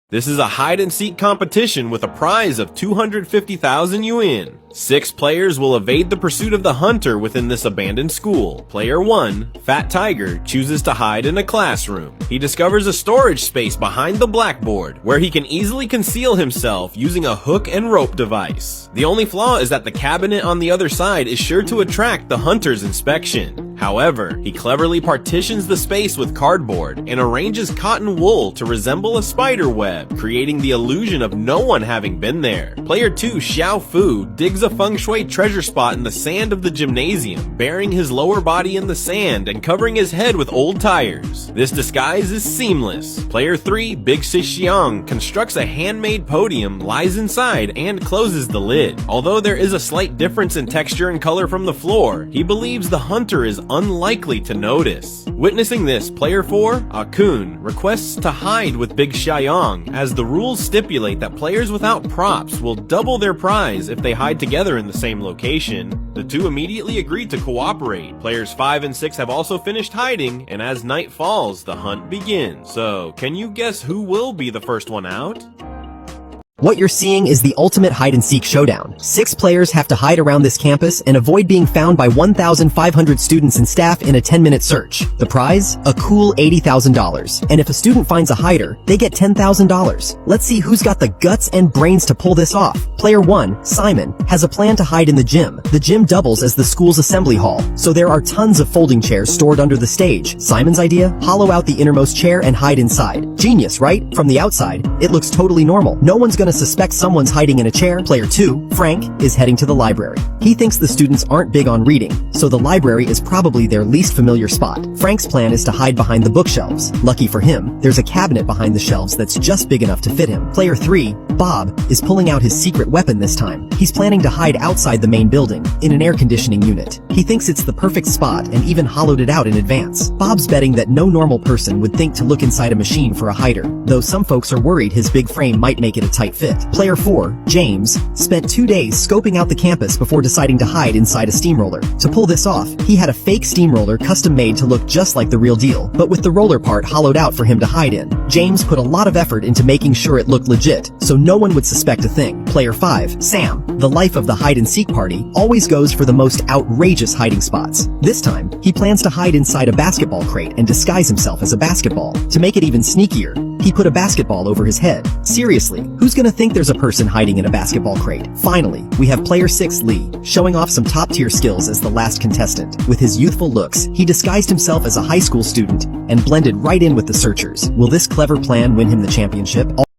This is a hide-and-seek competition with a prize of 250,000 yuan. 6 players will evade the pursuit of the hunter within this abandoned school. Player 1, Fat Tiger, chooses to hide in a classroom. He discovers a storage space behind the blackboard, where he can easily conceal himself using a hook and rope device. The only flaw is that the cabinet on the other side is sure to attract the hunter's inspection. However, he cleverly partitions the space with cardboard and arranges cotton wool to resemble a spider web, creating the illusion of no one having been there. Player 2, Xiao Fu, digs a feng shui treasure spot in the sand of the gymnasium, burying his lower body in the sand and covering his head with old tires. This disguise is seamless. Player 3, Big Xixiang, constructs a handmade podium, lies inside, and closes the lid. Although there is a slight difference in texture and color from the floor, he believes the hunter is unlikely to notice. Witnessing this, Player 4, Akun, requests to hide with Big Xiaoyang, as the rules stipulate that players without props will double their prize if they hide together in the same location. The two immediately agreed to cooperate. Players 5 and 6 have also finished hiding, and as night falls, the hunt begins. So, can you guess who will be the first one out? What you're seeing is the ultimate hide-and-seek showdown. 6 players have to hide around this campus and avoid being found by 1,500 students and staff in a 10-minute search. The prize? A cool $80,000. And if a student finds a hider, they get $10,000. Let's see who's got the guts and brains to pull this off. Player 1, Simon, has a plan to hide in the gym. The gym doubles as the school's assembly hall, so there are tons of folding chairs stored under the stage. Simon's idea? Hollow out the innermost chair and hide inside. Genius, right? From the outside, it looks totally normal. No one's gonna suspect someone's hiding in a chair. Player 2, Frank, is heading to the library. He thinks the students aren't big on reading, so the library is probably their least familiar spot. Frank's plan is to hide behind the bookshelves. Lucky for him, there's a cabinet behind the shelves that's just big enough to fit him. Player 3, Bob, is pulling out his secret weapon this time. He's planning to hide outside the main building, in an air conditioning unit. He thinks it's the perfect spot and even hollowed it out in advance. Bob's betting that no normal person would think to look inside a machine for a hider, though some folks are worried his big frame might make it a tight fit. Player 4, James, spent 2 days scoping out the campus before deciding to hide inside a steamroller. To pull this off, he had a fake steamroller custom-made to look just like the real deal, but with the roller part hollowed out for him to hide in. James put a lot of effort into making sure it looked legit, so no one would suspect a thing. Player 5, Sam, the life of the hide-and-seek party, always goes for the most outrageous hiding spots. This time, he plans to hide inside a basketball crate and disguise himself as a basketball. To make it even sneakier, he put a basketball over his head. Seriously, who's gonna think there's a person hiding in a basketball crate? Finally, we have player 6, Lee, showing off some top-tier skills as the last contestant. With his youthful looks, he disguised himself as a high school student and blended right in with the searchers. Will this clever plan win him the championship?